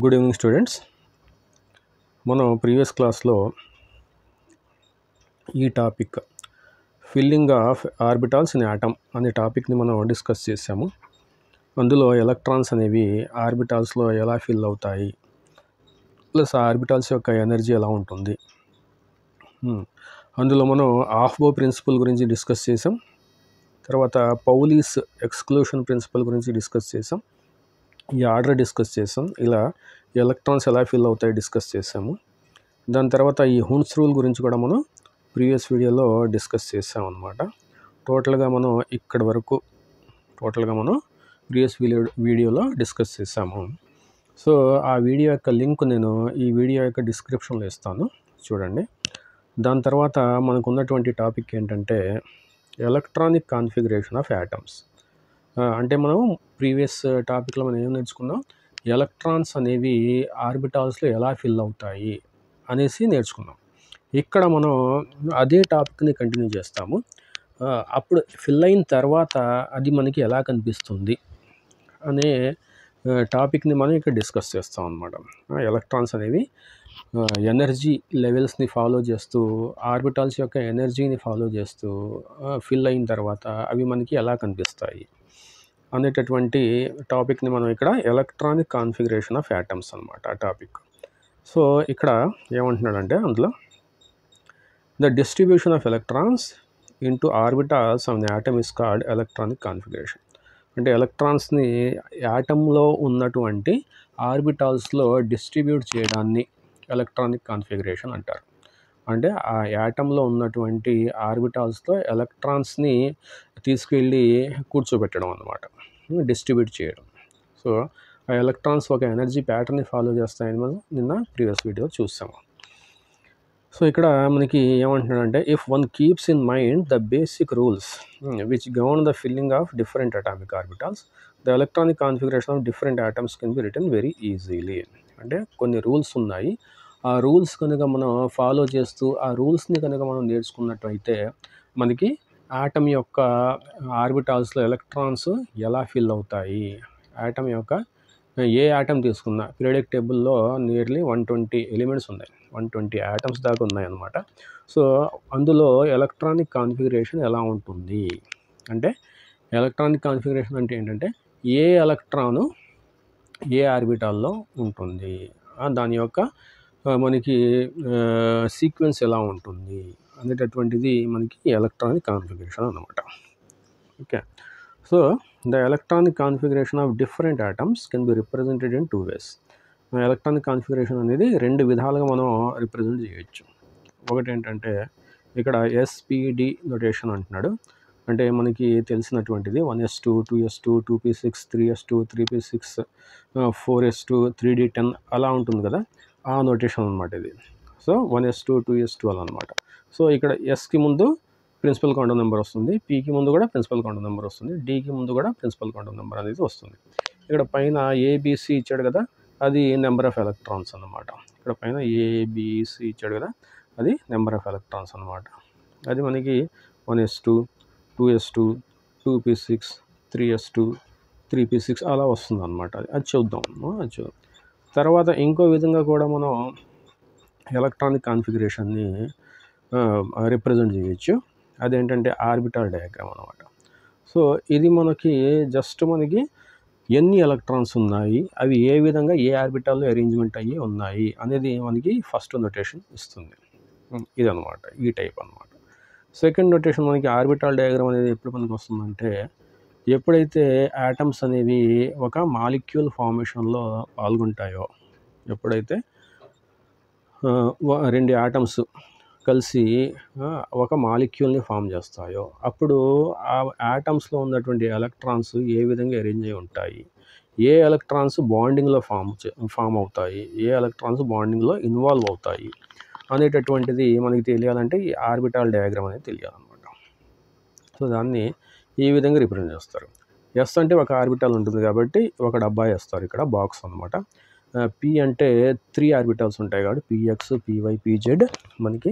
Good evening students. మనం previous క్లాస్లో ఈ topic filling of orbitals in atom అనే టాపిక్ని మనం డిస్కస్ చేసాము. అందులో ఎలక్ట్రాన్స్ అనేవి ఆర్బిటాల్స్లో ఎలా ఫిల్ అవుతాయి, ప్లస్ ఆర్బిటాల్స్ యొక్క ఎనర్జీ ఎలా ఉంటుంది. అందులో మనం హాఫ్ బో ప్రిన్సిపల్ గురించి డిస్కస్ చేసాం. తర్వాత పౌలీస్ ఎక్స్క్లూషన్ ప్రిన్సిపల్ గురించి డిస్కస్ చేసాం. ఈ ఆర్డర్ డిస్కస్ చేసాం. ఇలా ఎలక్ట్రాన్స్ ఎలా ఫిల్ అవుతాయి డిస్కస్ చేసాము. దాని తర్వాత ఈ హున్స్ రూల్ గురించి కూడా మనం ప్రీవియస్ వీడియోలో డిస్కస్ చేసాం అన్నమాట. టోటల్గా మనం ఇక్కడి వరకు ప్రీవియస్ వీడియోలో డిస్కస్ చేసాము. సో ఆ వీడియో యొక్క లింక్ నేను ఈ వీడియో యొక్క డిస్క్రిప్షన్లో ఇస్తాను, చూడండి. దాని తర్వాత మనకు ఉన్నటువంటి టాపిక్ ఏంటంటే ఎలక్ట్రానిక్ కాన్ఫిగరేషన్ ఆఫ్ యాటమ్స్. అంటే మనం ప్రీవియస్ టాపిక్లో మనం ఏం నేర్చుకున్నాం, ఎలక్ట్రాన్స్ అనేవి ఆర్బిటాల్స్లో ఎలా ఫిల్ అవుతాయి అనేసి నేర్చుకున్నాం. ఇక్కడ మనం అదే టాపిక్ని కంటిన్యూ చేస్తాము. అప్పుడు ఫిల్ అయిన తర్వాత అది మనకి ఎలా కనిపిస్తుంది అనే టాపిక్ని మనం ఇక్కడ డిస్కస్ చేస్తాం అన్నమాట. ఎలక్ట్రాన్స్ అనేవి ఎనర్జీ లెవెల్స్ని ఫాలో చేస్తూ, ఆర్బిటాల్స్ యొక్క ఎనర్జీని ఫాలో చేస్తూ ఫిల్ అయిన తర్వాత అవి మనకి ఎలా కనిపిస్తాయి అనేటటువంటి టాపిక్ని మనం ఇక్కడ ఎలక్ట్రానిక్ కాన్ఫిగరేషన్ ఆఫ్ యాటమ్స్ అన్నమాట ఆ టాపిక్. సో ఇక్కడ ఏమంటున్నాడంటే అందులో the distribution of electrons into orbitals of the atom is called electronic configuration. అంటే ఎలక్ట్రాన్స్ని యాటంలో ఉన్నటువంటి ఆర్బిటాల్స్లో డిస్ట్రిబ్యూట్ చేయడాన్ని ఎలక్ట్రానిక్ కాన్ఫిగరేషన్ అంటారు. అంటే ఆ యాటంలో ఉన్నటువంటి ఆర్బిటాల్స్లో ఎలక్ట్రాన్స్ని తీసుకెళ్ళి కూర్చోబెట్టడం అన్నమాట, డిస్ట్రిబ్యూట్ చేయడం. సో ఆ ఎలక్ట్రాన్స్ ఒక ఎనర్జీ ప్యాటర్న్ని ఫాలో చేస్తాయని మనం నిన్న ప్రీవియస్ వీడియో చూసాము. సో ఇక్కడ మనకి ఏమంటున్నాడంటే if one keeps in mind the basic rules which govern the filling of different atomic orbitals the electronic configuration of different atoms can be written very easily. అంటే కొన్ని rules ఉన్నాయి, ఆ rules కనుక మనం ఫాలో చేస్తూ ఆ రూల్స్ని కనుక మనం నేర్చుకున్నట్టయితే మనకి ఆటమ్ యొక్క ఆర్బిటాల్స్లో ఎలక్ట్రాన్స్ ఎలా ఫిల్ అవుతాయి, ఆటమ్ యొక్క ఏ ఆటమ్ తీసుకున్నా పీరియాడిక్ టేబుల్లో నియర్లీ 120 ఎలిమెంట్స్ ఉన్నాయి, 120 ఆటమ్స్ దాకా ఉన్నాయన్నమాట. సో అందులో ఎలక్ట్రానిక్ కాన్ఫిగరేషన్ ఎలా ఉంటుంది అంటే, ఎలక్ట్రానిక్ కాన్ఫిగరేషన్ అంటే ఏంటంటే ఏ ఎలక్ట్రాను ఏ ఆర్బిటాల్లో ఉంటుంది, దాని యొక్క మనకి సీక్వెన్స్ ఎలా ఉంటుంది అనేటటువంటిది మనకి ఎలక్ట్రానిక్ కాన్ఫిగరేషన్ అన్నమాట. Okay. So the electronic configuration of different atoms can be represented in two ways. Electronic configuration అనేది రెండు విధాలుగా మనం రిప్రజెంట్ చేయొచ్చు. ఒకటి ఏంటంటే ఇక్కడ ఎస్పిడి నొటేషన్ అంటున్నాడు. అంటే మనకి తెలిసినటువంటిది 1s2 2s2 2p6 3s2 3p6 4s2 3d10 అలా ఉంటుంది కదా, ఆ నొటేషన్ అనమాట ఇది. సో 1s2 2s2 అలా అనమాట. సో ఇక్కడ ఎస్కి ముందు ప్రిన్సిపల్ క్వాంటం నెంబర్ వస్తుంది, పీకి ముందు కూడా ప్రిన్సిపల్ క్వాంటం నెంబర్ వస్తుంది, డీకి ముందు కూడా ప్రిన్సిపల్ క్వాంటం నెంబర్ అనేది వస్తుంది. ఇక్కడ పైన ఏబిసి ఇచ్చాడు కదా, అది నెంబర్ ఆఫ్ ఎలక్ట్రాన్స్ అన్నమాట. ఇక్కడ పైన ఏబిసి ఇచ్చాడు కదా, అది నెంబర్ ఆఫ్ ఎలక్ట్రాన్స్ అన్నమాట. అది మనకి 1s2 2s2 2p6 3s2 3p6 అలా వస్తుంది అన్నమాట. అది చూద్దాం. తర్వాత ఇంకో విధంగా కూడా మనం ఎలక్ట్రానిక్ కాన్ఫిగరేషన్ని రిప్రజెంట్ చేయొచ్చు. అదేంటంటే ఆర్బిటాల్ డయాగ్రామ్ అన్నమాట. సో ఇది మనకి జస్ట్ మనకి ఎన్ని ఎలక్ట్రాన్స్ ఉన్నాయి, అవి ఏ విధంగా ఏ ఆర్బిటాల్లో అరేంజ్మెంట్ అయ్యి ఉన్నాయి అనేది మనకి ఫస్ట్ నొటేషన్ ఇస్తుంది. ఇదనమాట, ఈ టైప్ అనమాట. సెకండ్ నొటేషన్ మనకి ఆర్బిటాల్ డయాగ్రామ్ అనేది ఎప్పుడు మనకి వస్తుందంటే, ఎప్పుడైతే యాటమ్స్ అనేవి ఒక మాలిక్యూల్ ఫార్మేషన్లో పాల్గొంటాయో, ఎప్పుడైతే రెండు యాటమ్స్ కలిసి ఒక మాలిక్యూల్ని ఫామ్ చేస్తాయో, అప్పుడు ఆ యాటమ్స్లో ఉన్నటువంటి ఎలక్ట్రాన్స్ ఏ విధంగా అరేంజ్ అయి ఉంటాయి, ఏ ఎలక్ట్రాన్స్ బాండింగ్లో ఫామ్ అవుతాయి, ఏ ఎలక్ట్రాన్స్ బాండింగ్లో ఇన్వాల్వ్ అవుతాయి అనేటటువంటిది మనకి తెలియాలంటే ఈ ఆర్బిటాల్ డయాగ్రామ్ అనేది తెలియాలన్నమాట. సో దాన్ని ఈ విధంగా రిప్రజెంట్ చేస్తారు. ఎస్ అంటే ఒక ఆర్బిటాల్ ఉంటుంది కాబట్టి ఒక డబ్బా వేస్తారు, ఇక్కడ బాక్స్ అన్నమాట. పి అంటే 3 ఆర్బిటాల్స్ ఉంటాయి కాబట్టి పిఎక్స్ పివై పిజెడ్ మనకి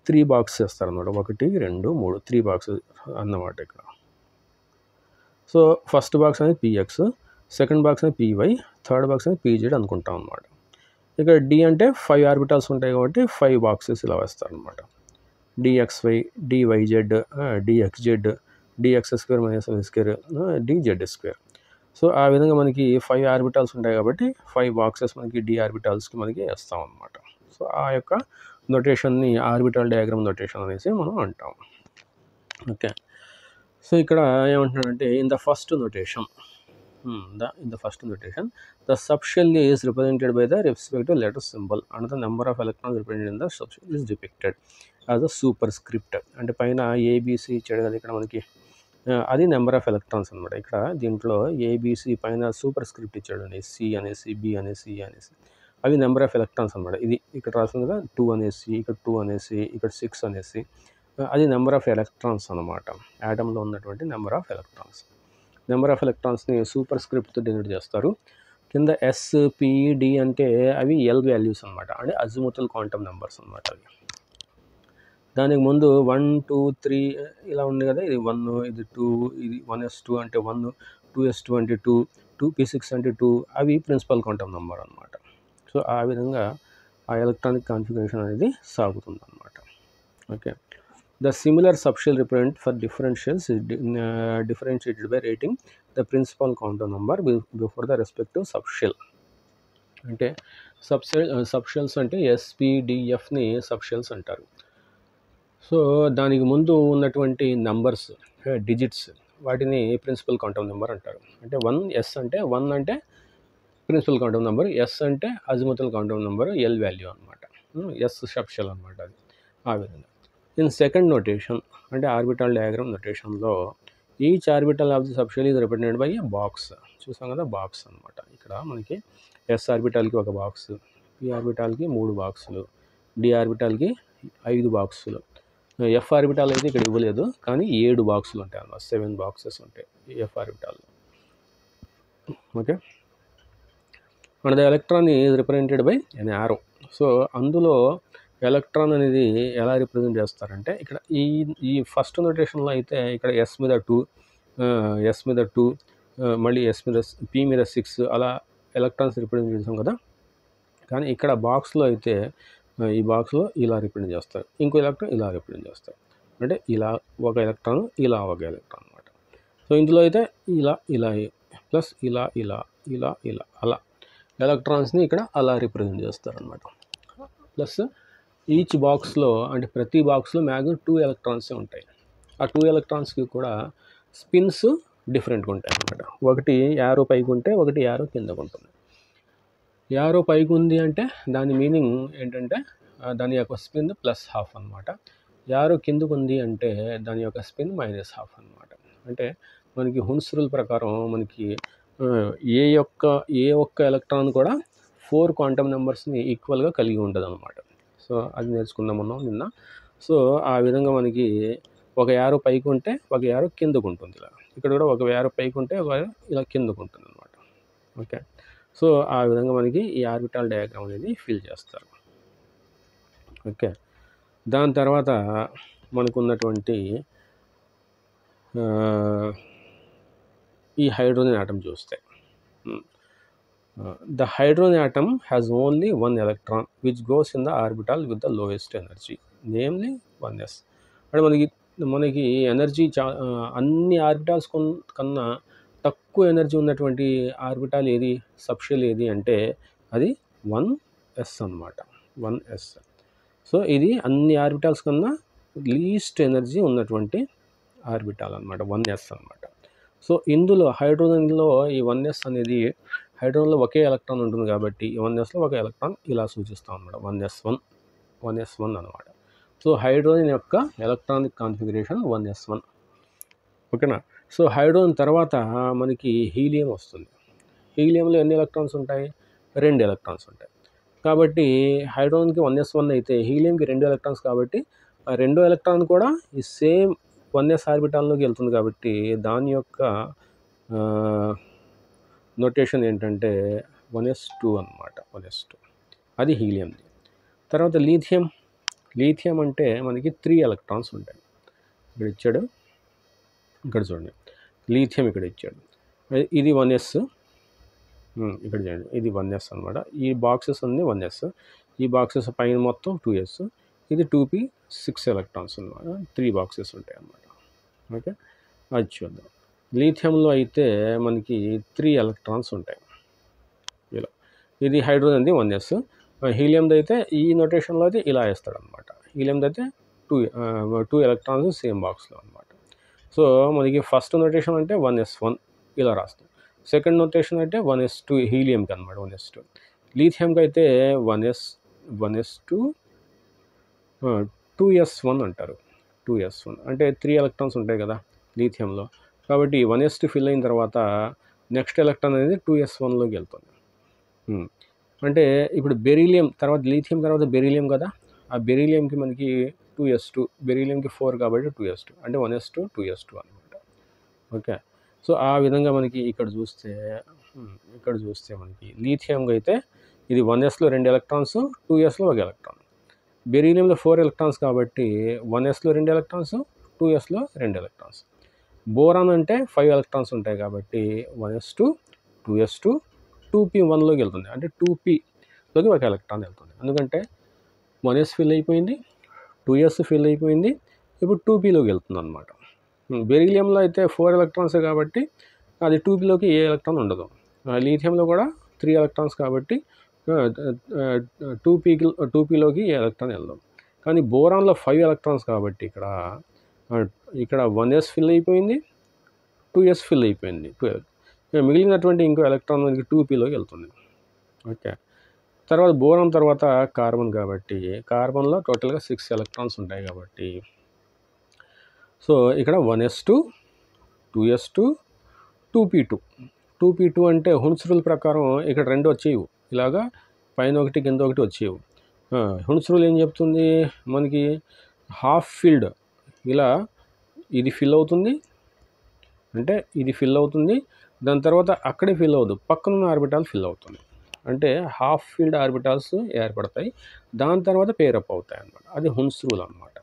3 బాక్స్ చేస్తారు అన్నమాట. 1 2 3 3 బాక్స్ అన్నమాట ఇక్కడ. సో ఫస్ట్ బాక్స్ అనేది పిఎక్స్, సెకండ్ బాక్స్ అనేది పివై, థర్డ్ బాక్స్ అనేది పిజెడ్ అనుకుంటాం అన్నమాట. ఇక్కడ డి అంటే 5 ఆర్బిటాల్స్ ఉంటాయి కాబట్టి 5 బాక్సెస్ ఇలా వేస్తారనమాట. dxy, dyz, dxz, dx² minus y², dz². So ఆ విధంగా మనకి 5 ఆర్బిటాల్స్ ఉంటాయి కాబట్టి 5 బాక్సెస్ మనకి డి ఆర్బిటాల్స్కి మనకి వేస్తాం అనమాట. సో ఆ యొక్క నొటేషన్ని ఆర్బిటల్ డయాగ్రామ్ నొటేషన్ అనేసి మనం అంటాం. ఓకే. సో ఇక్కడ ఏమంటున్నాడంటే in the first notation, the subshell is represented by the respective letter symbol and the number of electrons represented in the subshell is depicted as a superscript. అంటే పైన ABC ఇచ్చాడు కదా ఇక్కడ మనకి, అది నెంబర్ ఆఫ్ ఎలక్ట్రాన్స్ అనమాట. ఇక్కడ దీంట్లో ఏబిసి పైన సూపర్ స్క్రిప్ట్ ఇచ్చాడు అండి, సి అనేసి, బి అనేసి, ఈ అనేసి, అవి నెంబర్ ఆఫ్ ఎలక్ట్రాన్స్ అనమాట. ఇది ఇక్కడ రాస్తుంది కదా 2 అనేసి, ఇక్కడ 2 అనేసి, ఇక్కడ 6 అనేసి, అది నెంబర్ ఆఫ్ ఎలక్ట్రాన్స్ అనమాట. యాటంలో ఉన్నటువంటి నెంబర్ ఆఫ్ ఎలక్ట్రాన్స్. నెంబర్ ఆఫ్ ఎలక్ట్రాన్స్ని సూపర్ స్క్రిప్ట్తో డినోట్ చేస్తారు. కింద ఎస్, పి, డి అంటే అవి ఎల్ వాల్యూస్ అనమాట, అంటే అజిముతల్ క్వాంటమ్ నెంబర్స్ అనమాట అవి. దానికి ముందు 1, 2, 3 ఇలా ఉంది కదా, ఇది 1, ఇది 2, ఇది 1s2 అంటే 1, 2s2 అంటే 2, 2p6 అంటే 2, అవి ప్రిన్సిపల్ క్వాంటమ్ నెంబర్ అనమాట. సో ఆ విధంగా ఆ ఎలక్ట్రానిక్ కాన్ఫిగరేషన్ అనేది సాగుతుంది అనమాట. Okay. The similar subshell represent for differentials is differentiated by rating the principal quantum number before the respective subshell. అంటే సబ్షెల్స్ అంటే ఎస్పీడిఎఫ్ని సబ్షెల్స్ అంటారు. సో దానికి ముందు ఉన్నటువంటి నంబర్స్, డిజిట్స్, వాటిని ప్రిన్సిపల్ క్వాంటమ్ నెంబర్ అంటారు. అంటే 1s అంటే 1 అంటే ప్రిన్సిపల్ క్వాంటమ్ నెంబర్, ఎస్ అంటే azimuthal quantum number, L value అనమాట, ఎస్ సబ్షెల్ అనమాట అది. ఆ విధంగా ఇన్ సెకండ్ నొటేషన్ అంటే ఆర్బిటల్ డయాగ్రామ్ నొటేషన్లో each orbital of the subshell is represented by a box. చూసాం కదా బాక్స్ అనమాట. ఇక్కడ మనకి ఎస్ ఆర్బిటాల్కి 1 బాక్స్, పి ఆర్బిటాల్కి 3 బాక్సులు, డి ఆర్బిటాల్కి 5 బాక్సులు, ఎఫ్ ఆర్బిటాల్ అయితే ఇక్కడ ఇవ్వలేదు కానీ 7 బాక్సులు ఉంటాయి అన్నమాట, 7 బాక్సెస్ ఉంటాయి ఎఫ్ ఆర్బిటాల్లో. Okay. And the electron is represented by an arrow. So అందులో ఎలక్ట్రాన్ అనేది ఎలా రిప్రజెంట్ చేస్తారంటే ఇక్కడ ఈ ఫస్ట్ నొటేషన్లో అయితే ఇక్కడ ఎస్ మీద 2, ఎస్ మీద 2, మళ్ళీ ఎస్ మీద, పి మీద 6 అలా ఎలక్ట్రాన్స్ రిప్రజెంట్ చేసాం కదా. కానీ ఇక్కడ బాక్స్లో అయితే ఈ బాక్స్లో ఇలా రిప్రజెంట్ చేస్తారు, ఇంకో ఎలక్ట్రాన్ ఇలా రిప్రజెంట్ చేస్తారు, అంటే ఇలా ఒక ఎలక్ట్రాన్, ఇలా ఒక ఎలక్ట్రాన్ అనమాట. సో ఇందులో అయితే ఇలా ఇలా ప్లస్ ఇలా ఇలా ఇలా ఇలా అలా ఎలక్ట్రాన్స్ని ఇక్కడ అలా రిప్రజెంట్ చేస్తారనమాట. ప్లస్ ఈచ్ బాక్స్లో అంటే ప్రతి బాక్స్లో మ్యాక్సిమం 2 ఎలక్ట్రాన్సే ఉంటాయి. ఆ 2 ఎలక్ట్రాన్స్కి కూడా స్పిన్స్ డిఫరెంట్గా ఉంటాయి అన్నమాట. ఒకటి యారో పైకి ఉంటే ఒకటి యారో కిందకు ఉంటుంది. యారో పైకి ఉంది అంటే దాని మీనింగ్ ఏంటంటే దాని యొక్క స్పిన్ +½ అనమాట. యారో కిందకు ఉంది అంటే దాని యొక్క స్పిన్ -½ అనమాట. అంటే మనకి హున్స్ రూల్ ప్రకారం మనకి ఏ ఒక్క ఎలక్ట్రాన్ కూడా 4 క్వాంటమ్ నెంబర్స్ని ఈక్వల్గా కలిగి ఉంటుంది అనమాట. సో అది నేర్చుకుందాం మనం నిన్న. సో ఆ విధంగా మనకి ఒక యారో పైకి ఉంటే ఒక యారో కిందకు ఉంటుంది, ఇలా ఇక్కడ కూడా ఒక యారో పైకి ఉంటే ఒక ఇలా కిందకు ఉంటుంది అనమాట. ఓకే. సో ఆ విధంగా మనకి ఈ ఆర్బిటల్ డయాగ్రామ్ అనేది ఫిల్ చేస్తారు. ఓకే. దాని తర్వాత మనకున్నటువంటి ఈ హైడ్రోజన్ ఆటం చూస్తే, the hydrogen atom has only 1 electron which goes in the orbital with the lowest energy, namely 1s. అంటే మనకి ఎనర్జీ అన్ని ఆర్బిటాల్స్ కన్నా తక్కువ ఎనర్జీ ఉన్నటువంటి ఆర్బిటాల్ ఏది, సబ్షెల్ ఏది అంటే అది 1s అనమాట, 1s. సో ఇది అన్ని ఆర్బిటాల్స్ కన్నా లీస్ట్ ఎనర్జీ ఉన్నటువంటి ఆర్బిటాల్ అనమాట, 1s అనమాట. సో ఇందులో హైడ్రోజన్లో ఈ 1s అనేది, హైడ్రోజన్లో ఒకే ఎలక్ట్రాన్ ఉంటుంది కాబట్టి ఈ 1sలో ఒక ఎలక్ట్రాన్ ఇలా సూచిస్తాం అనమాట, 1s1 అనమాట. సో హైడ్రోజన్ యొక్క ఎలక్ట్రానిక్ కాన్ఫిగరేషన్ 1s1. ఓకేనా. సో హైడ్రోజన్ తర్వాత మనకి హీలియం వస్తుంది. హీలియంలో ఎన్ని ఎలక్ట్రాన్స్ ఉంటాయి, 2 ఎలక్ట్రాన్స్ ఉంటాయి. కాబట్టి హైడ్రోజన్కి 1s1 అయితే హీలియంకి 2 ఎలక్ట్రాన్స్ కాబట్టి ఆ 2 ఎలక్ట్రాన్ కూడా ఈ సేమ్ 1s ఆర్బిటాల్లోకి వెళ్తుంది కాబట్టి దాని యొక్క నొటేషన్ ఏంటంటే 1s2 అనమాట, 1s2 అది హీలియంది. తర్వాత లీథియం అంటే మనకి 3 ఎలక్ట్రాన్స్ ఉంటాయి. ఇక్కడ ఇచ్చాడు, ఇక్కడ చూడండి లీథియం ఇక్కడ ఇచ్చాడు, ఇది 1s, ఇక్కడ చూడండి, ఇది 1s అనమాట. ఈ బాక్సెస్ అన్నీ 1s, ఈ బాక్సెస్ పైన మొత్తం 2s, ఇది 2p 6 ఎలక్ట్రాన్స్ అనమాట. 3 బాక్సెస్ ఉంటాయి అన్నమాట. ఓకే, అది చూద్దాం. లీథియంలో అయితే మనకి 3 ఎలక్ట్రాన్స్ ఉంటాయి ఇలా. ఇది హైడ్రోజన్ది 1s, హీలియంది అయితే ఈ నొటేషన్లో అయితే ఇలా వేస్తాడనమాట. హీలియంది అయితే 2 ఎలక్ట్రాన్స్ సేమ్ బాక్స్లో అనమాట. సో మనకి ఫస్ట్ నొటేషన్ అంటే 1s1 ఇలా రాస్తాం. సెకండ్ నొటేషన్ అంటే 1s2 హీలియంకి అనమాట. 1s2 లీథియంకి అయితే 1s2 2s1 అంటారు. 2s1 అంటే 3 ఎలక్ట్రాన్స్ ఉంటాయి కదా లీథియంలో. కాబట్టి 1s2 ఫిల్ అయిన తర్వాత నెక్స్ట్ ఎలక్ట్రాన్ అనేది 2s1లోకి వెళ్తుంది. అంటే ఇప్పుడు బెరీలియం తర్వాత లీథియం తర్వాత బెరీలియం కదా, ఆ బెరీలియంకి మనకి 2s2, బెరీలియంకి 4 కాబట్టి 2s2 అంటే 1s2 2s2 అనమాట. ఓకే, సో ఆ విధంగా మనకి ఇక్కడ చూస్తే మనకి లీథియంగా అయితే ఇది 1sలో 2 ఎలక్ట్రాన్స్, 2sలో 1 ఎలక్ట్రాన్. బెరీలియంలో 4 ఎలక్ట్రాన్స్ కాబట్టి 1sలో 2 ఎలక్ట్రాన్స్, 2sలో 2 ఎలక్ట్రాన్స్. బోరాన్ అంటే 5 ఎలక్ట్రాన్స్ ఉంటాయి కాబట్టి 1s2 2s2 2p1లోకి వెళ్తుంది. అంటే 2pలోకి 1 ఎలక్ట్రాన్ వెళ్తుంది. ఎందుకంటే 1s ఫిల్ అయిపోయింది, 2s ఫిల్ అయిపోయింది, ఇప్పుడు 2pలోకి వెళ్తుంది అనమాట. బెరీలియంలో అయితే 4 ఎలక్ట్రాన్స్ కాబట్టి అది 2pలోకి ఏ ఎలక్ట్రాన్ ఉండదు. లీథియంలో కూడా 3 ఎలక్ట్రాన్స్ కాబట్టి 2pలోకి ఏ ఎలక్ట్రాన్ వెళ్దాం. కానీ బోరాన్లో 5 ఎలక్ట్రాన్స్ కాబట్టి ఇక్కడ 1s ఫిల్ అయిపోయింది, 2s ఫిల్ అయిపోయింది, 12. మిగిలినటువంటి ఇంకో ఎలక్ట్రాన్ మనకి 2pలోకి వెళ్తుంది. ఓకే, తర్వాత బోరాన్ తర్వాత కార్బన్ కాబట్టి కార్బన్లో టోటల్గా 6 ఎలక్ట్రాన్స్ ఉంటాయి కాబట్టి సో ఇక్కడ 1s2 2s2 2p2 అంటే హున్స్ రూల్ ప్రకారం ఇక్కడ 2 వచ్చేవి, ఇలాగా పైన ఒకటి కింద ఒకటి వచ్చేవి. హున్స్ రూల్ ఏం చెప్తుంది మనకి, హాఫ్ ఫిల్డ్ ఇలా ఇది ఫిల్ అవుతుంది, అంటే ఇది ఫిల్ అవుతుంది, దాని తర్వాత అక్కడే ఫిల్ అవ్వదు, పక్కనున్న ఆర్బిటాల్ ఫిల్ అవుతుంది. అంటే హాఫ్ ఫిల్డ్ ఆర్బిటాల్స్ ఏర్పడతాయి, దాని తర్వాత పేరప్ అవుతాయి అన్నమాట. అది హున్స్ రూల్ అనమాట.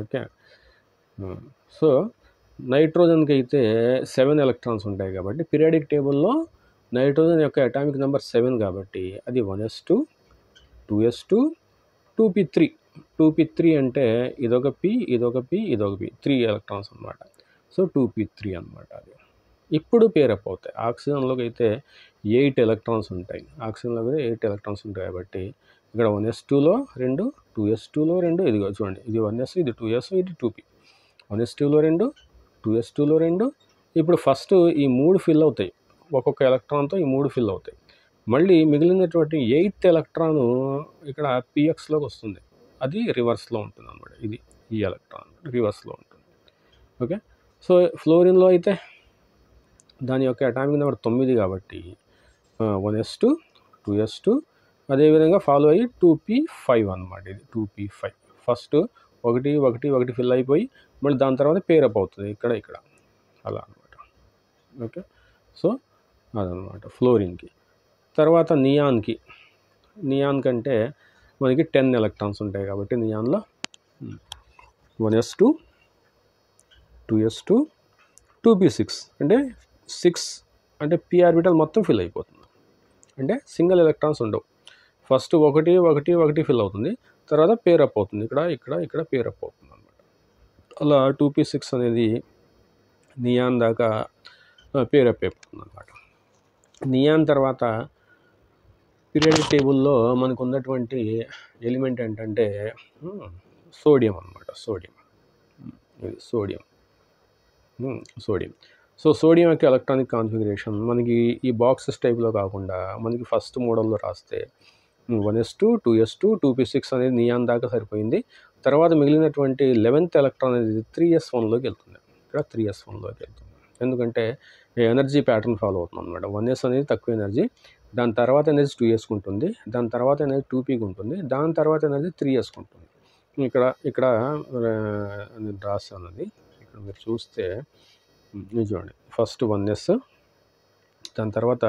ఓకే, సో నైట్రోజన్కి అయితే 7 ఎలక్ట్రాన్స్ ఉంటాయి కాబట్టి పీరియాడిక్ టేబుల్లో నైట్రోజన్ యొక్క అటామిక్ నెంబర్ 7 కాబట్టి అది 1s2 2s2 2p3 అంటే ఇదొక p ఇదొక p 3 ఎలక్ట్రాన్స్ అనమాట. సో 2p3 అనమాట. అది ఇప్పుడు పేరప్ అవుతాయి. ఆక్సిజన్లోకి అయితే 8 ఎలక్ట్రాన్స్ ఉంటాయి. ఆక్సిజన్లో కూడా 8 ఎలక్ట్రాన్స్ ఉంటాయి కాబట్టి ఇక్కడ 1s2లో 2 2s2లో 2 ఇదిగో చూడండి, ఇది 1s ఇది 2s ఇది 2p. 1s2లో 2 2s2లో 2. ఇప్పుడు ఫస్ట్ ఈ 3 ఫిల్ అవుతాయి, ఒక్కొక్క ఎలక్ట్రాన్తో ఈ 3 ఫిల్ అవుతాయి. మళ్ళీ మిగిలినటువంటి 8th ఎలక్ట్రాను ఇక్కడ pxలోకి వస్తుంది, అది రివర్స్లో ఉంటుంది అనమాట. ఇది ఈ ఎలక్ట్రాన్ రివర్స్లో ఉంటుంది. ఓకే, సో ఫ్లోరిన్లో అయితే దాని యొక్క అటామిక్ నెంబర్ 9 కాబట్టి 1s2 2s2 అదేవిధంగా ఫాలో అయ్యి 2p5 అనమాట. ఇది 2p5 ఫస్ట్ ఒకటి ఫిల్ అయిపోయి మళ్ళీ దాని తర్వాత పేరప్ అవుతుంది ఇక్కడ అలా అనమాట. ఓకే, సో అదనమాట ఫ్లోరిన్కి. తర్వాత నియాన్కి అంటే మనకి 10 ఎలక్ట్రాన్స్ ఉంటాయి కాబట్టి నియాన్లో 1s2 2s2 2p6 అంటే 6 అంటే p ఆర్బిటల్ మొత్తం ఫిల్ అయిపోతుంది. అంటే సింగిల్ ఎలక్ట్రాన్స్ ఉండవు. ఫస్ట్ ఒకటి ఫిల్ అవుతుంది, తర్వాత పేరప్ అవుతుంది, ఇక్కడ పేరప్ అవుతుంది అనమాట. అలా 2p6 అనేది నియాన్ దాకా పేరప్ అయిపోతుంది అనమాట. నియాన్ తర్వాత పీరియాడిక్ టేబుల్లో మనకు ఉన్నటువంటి ఎలిమెంట్ ఏంటంటే సోడియం అనమాట. ఇది సోడియం. సో సోడియం యొక్క ఎలక్ట్రానిక్ కాన్ఫిగరేషన్ మనకి ఈ బాక్సెస్ టైప్లో కాకుండా మనకి ఫస్ట్ మోడల్లో రాస్తే 1s2 2s2 2p6 అనేది నియాన్ దాకా సరిపోయింది. తర్వాత మిగిలినటువంటి 11th ఎలక్ట్రాన్ అనేది 3s1లోకి వెళ్తుంది. ఇక్కడ 3s1లోకి వెళ్తుంది, ఎందుకంటే ఎనర్జీ ప్యాటర్న్ ఫాలో అవుతుంది అనమాట. 1s అనేది తక్కువ ఎనర్జీ, దాని తర్వాత ఎనర్జీ 2sకి ఉంటుంది, దాని తర్వాత ఎనర్జీ 2pకి ఉంటుంది, దాని తర్వాత ఎనర్జీ 3sకి ఉంటుంది. ఇక్కడ నేను రాస్తాను అది. ఇక్కడ మీరు చూస్తే చూడండి, ఫస్ట్ 1s, దాని తర్వాత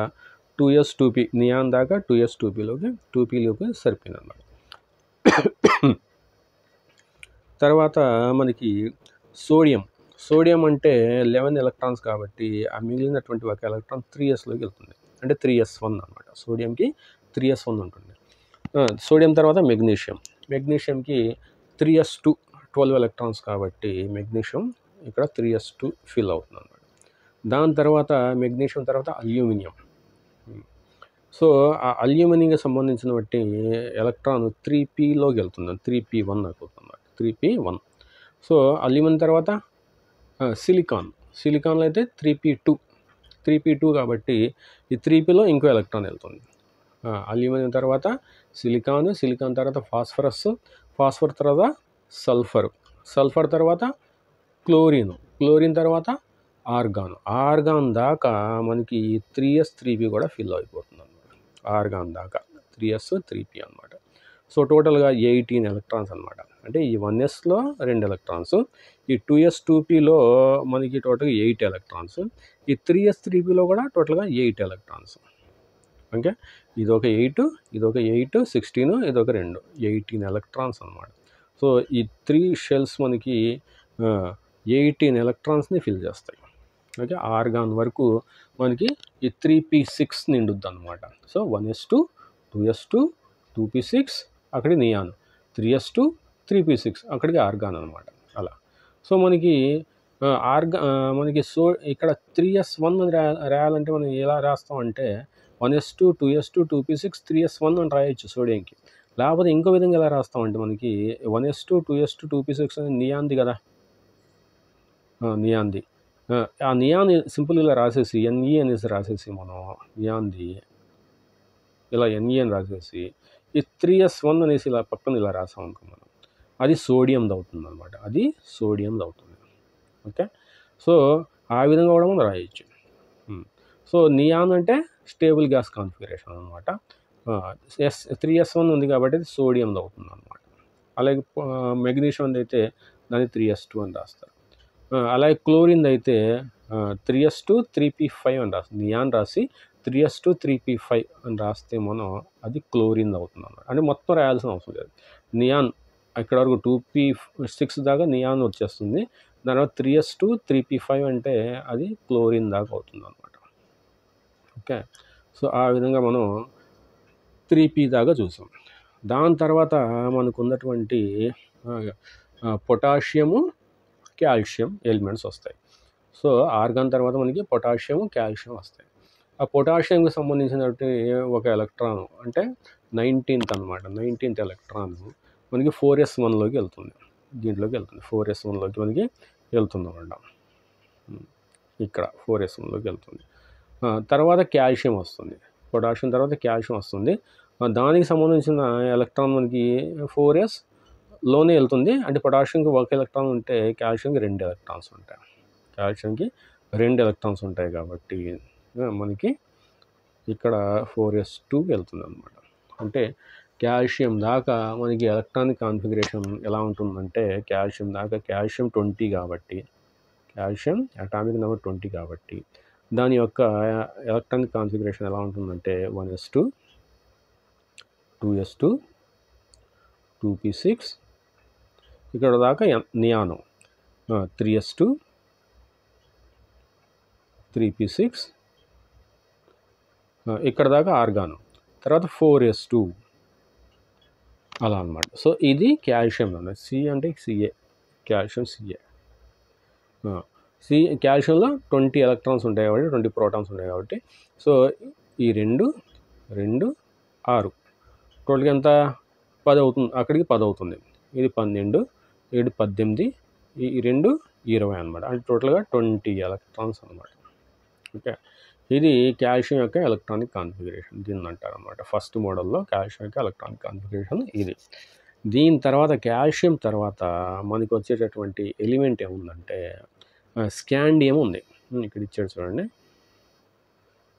2s 2p నియాన్ దాకా 2s 2pలోకి సరిపోయింది అన్నమాట. తర్వాత మనకి సోడియం అంటే 11 ఎలక్ట్రాన్స్ కాబట్టి ఆ మిగిలినటువంటి ఒక ఎలక్ట్రాన్ 3sలోకి వెళ్తుంది. అంటే 3s1 అనమాట. సోడియంకి 3s1 ఉంటుంది. సోడియం తర్వాత మెగ్నీషియంకి 3s2 12 ఎలక్ట్రాన్స్ కాబట్టి మెగ్నీషియం ఇక్కడ 3s2 ఫిల్ అవుతుంది అనమాట. దాని తర్వాత మెగ్నీషియం తర్వాత అల్యూమినియం. సో ఆ అల్యూమినియంకి సంబంధించిన బట్టి ఎలక్ట్రాన్ 3pలోకి వెళ్తుంది, 3p1 అయిపోతుంది, 3p1. సో అల్యూమినియం తర్వాత సిలికాన్లో అయితే 3p2 కాబట్టి ఈ 3pలో ఇంకో ఎలక్ట్రాన్ వెళ్తుంది. అల్యూమినియం తర్వాత సిలికాన్ తర్వాత ఫాస్ఫర్ తర్వాత సల్ఫర్ తర్వాత క్లోరిన్ తర్వాత ఆర్గాన్ దాకా మనకి 3s3p కూడా ఫిల్ అయిపోతుంది అనమాట. ఆర్గాన్ దాకా 3s3p అనమాట. సో టోటల్గా 18 ఎలక్ట్రాన్స్ అనమాట. అంటే ఈ 1sలో 2 ఎలక్ట్రాన్స్, ఈ 2s2pలో మనకి టోటల్గా 8 ఎలక్ట్రాన్స్, ఈ 3s3pలో కూడా టోటల్గా 8 ఎలక్ట్రాన్స్. ఓకే, ఇదొక 8 16, ఇదొక 2 18 ఎలక్ట్రాన్స్ అనమాట. సో ఈ 3 షెల్స్ మనకి 18 ఎలక్ట్రాన్స్ని ఫిల్ చేస్తాయి. ఓకే, ఆర్గాన్ వరకు మనకి ఈ 3p6 నిండుద్ది అనమాట. సో 1s2 2s2 2p6 అక్కడి నియాన్, 3s2 3p6 అక్కడికి ఆర్గాన్ అనమాట. అలా సో మనకి ఇక్కడ 3s1 అని రాయాలంటే మనం ఎలా రాస్తాం అంటే 1s2 2s2 2p6 3s1 అని రాయొచ్చు సోడియంకి. లేకపోతే ఇంకో విధంగా ఎలా రాస్తామంటే మనకి 1s2 2s2 2p6 అని నియాంది కదా, నియాంది. ఆ నియాన్ సింపుల్ ఇలా రాసేసి Ne అనేసి రాసేసి మనం నియాంది ఇలా Ne అని రాసేసి ఈ 3s1 అనేసి ఇలా పక్కన ఇలా రాసాం అనుకో మనం, అది సోడియంది అవుతుంది అనమాట. ఓకే, సో ఆ విధంగా కూడా మనం రాయొచ్చు. సో నియాన్ అంటే స్టేబుల్ గ్యాస్ కాన్ఫిగరేషన్ అనమాట. 3s1 ఉంది కాబట్టి అది సోడియంది అవుతుంది అనమాట. అలాగే మెగ్నీషియం అయితే దాన్ని 3s2 అని రాస్తారు. అలాగే క్లోరిన్ అయితే 3s2 3p5 అని రాస్తుంది. నియాన్ రాసి 3s2 3p5 అని రాస్తే మనం అది క్లోరిన్ అవుతుంది అన్నమాట. అంటే మొత్తం రాయాల్సిన అవసరం లేదు. నియాన్ ఇక్కడ వరకు 2p6 దాకా నియాన్ వచ్చేస్తుంది. దానివల్ల 3s2 3p5 అంటే అది క్లోరిన్ దాకా అవుతుంది అనమాట. ఓకే, సో ఆ విధంగా మనం 3p దాకా చూసాం. దాని తర్వాత మనకు ఉన్నటువంటి పొటాషియము కాల్షియం ఎలిమెంట్స్ వస్తాయి. సో ఆర్గాన్ తర్వాత మనకి పొటాషియం కాల్షియం వస్తాయి. ఆ పొటాషియంకి సంబంధించినటువంటి ఒక ఎలక్ట్రాన్ అంటే 19th అనమాట. 19th ఎలక్ట్రాన్ మనకి 4s1లోకి వెళ్తుంది. దీంట్లోకి వెళ్తుంది 4s1లోకి మనకి వెళ్తుంది అనమాట. ఇక్కడ 4s1లోకి వెళ్తుంది. తర్వాత కాల్షియం వస్తుంది. పొటాషియం తర్వాత కాల్షియం వస్తుంది. దానికి సంబంధించిన ఎలక్ట్రాన్ మనకి 4sలోనే వెళ్తుంది. అంటే పొటాషియంకి ఒక ఎలక్ట్రాన్ ఉంటే కాల్షియంకి 2 ఎలక్ట్రాన్స్ ఉంటాయి. కాబట్టి మనకి ఇక్కడ 4s2 వెళ్తుంది అనమాట. అంటే కాల్షియం దాకా మనకి ఎలక్ట్రానిక్ కాన్ఫిగరేషన్ ఎలా ఉంటుందంటే కాల్షియం 20 కాబట్టి, కాల్షియం అటామిక్ నెంబర్ 20 కాబట్టి దాని యొక్క ఎలక్ట్రానిక్ కాన్ఫిగరేషన్ ఎలా ఉంటుందంటే 1s2 2s2 2p6 ఇక్కడ దాకా నియాను 3s2 3p6 ఇక్కడ దాకా ఆర్గాను, తర్వాత 4s2 అలా అనమాట. సో ఇది కాల్షియం అన్నమాట. సి అంటే Ca, కాల్షియం Ca. కాల్షియంలో 20 ఎలక్ట్రాన్స్ ఉంటాయి కాబట్టి 20 ప్రోటాన్స్ ఉంటాయి కాబట్టి సో ఈ 2 6 టోటల్గా ఎంత 10 అవుతుంది. అక్కడికి 10 అవుతుంది. ఇది 12 7 18 ఈ 2 20 అనమాట. అంటే టోటల్గా 20 ఎలక్ట్రాన్స్ అనమాట. ఓకే, ఇది కాల్షియం యొక్క ఎలక్ట్రానిక్ కాన్ఫిగరేషన్ దీన్ని అంటారు అనమాట. ఫస్ట్ మోడల్లో కాల్షియం యొక్క ఎలక్ట్రానిక్ కాన్ఫిగరేషన్ ఇది. దీని తర్వాత కాల్షియం తర్వాత మనకు వచ్చేటటువంటి ఎలిమెంట్ ఏముందంటే స్కాండియం ఉంది. ఇక్కడ ఇచ్చాడు చూడండి,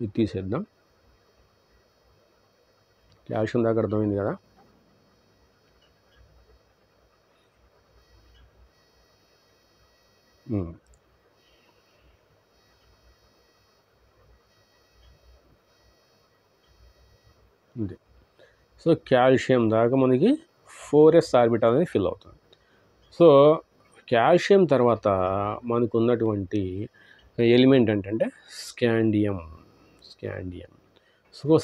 ఇది తీసేద్దాం. కాల్షియం దాకా అర్థమైంది కదా. ఇది సో కాల్షియం దాకా మనకి 4s ఆర్బిటాల్ అనేది ఫిల్ అవుతుంది. సో కాల్షియం తర్వాత మనకు ఉన్నటువంటి ఎలిమెంట్ ఏంటంటే స్కాండియం. సో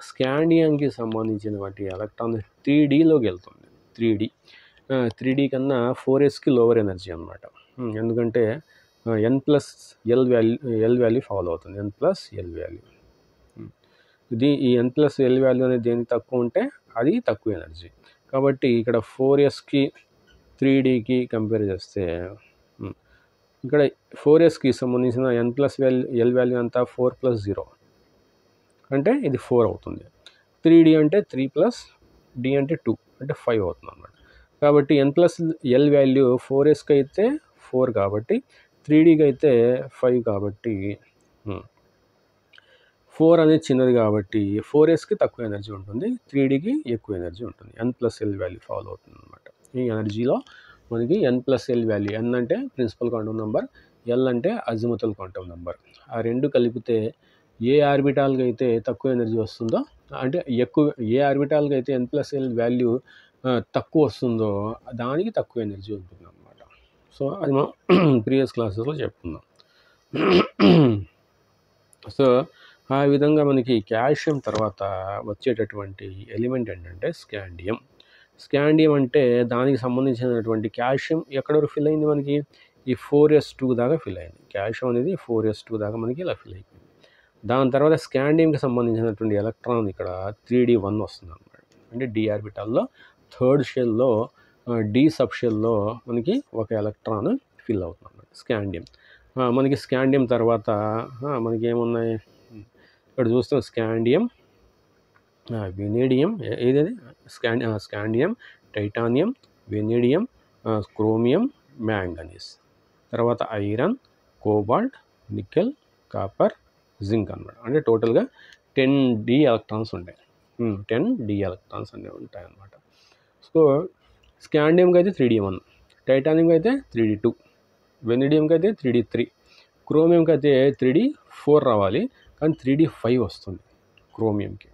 స్కాండియంకి సంబంధించినటువంటి ఎలక్ట్రాన్ 3Dలోకి వెళ్తుంది. 3D 3D కన్నా 4sకి లోవర్ ఎనర్జీ అనమాట. ఎందుకంటే n+l వాల్యూ ఫాలో అవుతుంది. n+l value. ఈ n+l వాల్యూ అనేది దేనికి తక్కువ ఉంటే అది తక్కువ ఎనర్జీ. కాబట్టి ఇక్కడ 4sకి 3Dకి కంపేర్ చేస్తే ఇక్కడ 4sకి సంబంధించిన n+l వాల్యూ అంతా 4+0 అంటే ఇది 4 అవుతుంది. 3D అంటే 3+d అంటే 2 అంటే 5 అవుతుంది అన్నమాట. కాబట్టి n+l వాల్యూ 4sకి అయితే 4 కాబట్టి 3Dకి అయితే 5 కాబట్టి 4 అనేది చిన్నది కాబట్టి 4sకి తక్కువ ఎనర్జీ ఉంటుంది, 3Dకి ఎక్కువ ఎనర్జీ ఉంటుంది. n+l వాల్యూ ఫాలో అవుతుంది అనమాట. ఈ ఎనర్జీలో మనకి n+l వాల్యూ, n అంటే ప్రిన్సిపల్ క్వాంటమ్ నెంబర్, l అంటే అజిముతల్ క్వాంటమ్ నెంబర్. ఆ రెండు కలిపితే ఏ ఆర్బిటాల్కి అయితే తక్కువ ఎనర్జీ వస్తుందో, అంటే ఏ ఆర్బిటాల్కి అయితే n+l వాల్యూ తక్కువ వస్తుందో దానికి తక్కువ ఎనర్జీ ఉంటుంది అనమాట. సో అది మనం ప్రీవియస్ క్లాసెస్లో చెప్పుకుందాం. సో ఆ విధంగా మనకి కాల్షియం తర్వాత వచ్చేటటువంటి ఎలిమెంట్ ఏంటంటే స్కాండియం. స్కాండియం అంటే దానికి సంబంధించినటువంటి కాల్షియం ఎక్కడ వరకు ఫిల్ అయింది మనకి? ఈ 4s2 దాకా ఫిల్ అయింది. కాల్షియం అనేది 4s2 దాకా మనకి ఇలా ఫిల్ అయిపోయింది. దాని తర్వాత స్కాండియంకి సంబంధించినటువంటి ఎలక్ట్రాన్ ఇక్కడ 3D1 వస్తుంది అనమాట. అంటే డి ఆర్బిటాల్లో థర్డ్ షెల్లో డి సబ్ షెల్లో మనకి ఒక ఎలక్ట్రాన్ ఫిల్ అవుతుంది అన్నమాట స్కాండియం. మనకి స్కాండియం తర్వాత మనకి ఏమున్నాయి ఇక్కడ చూస్తాం. స్కాండియం, వెనేడియం, ఏదది scandium, titanium, vanadium, chromium, manganese, తర్వాత iron, cobalt, nickel, copper, zinc అన్నమాట. అంటే టోటల్గా 10d ఎలక్ట్రాన్స్ ఉంటాయి. 10d ఎలక్ట్రాన్స్ అనేవి ఉంటాయి అన్నమాట. సో స్కాండియంకి అయితే 3D1, టైటానియంకి అయితే 3D2, వెనిడియంకి అయితే 3D3, క్రోమియంకి అయితే 3D4 రావాలి, కానీ 3D5 వస్తుంది క్రోమియంకి.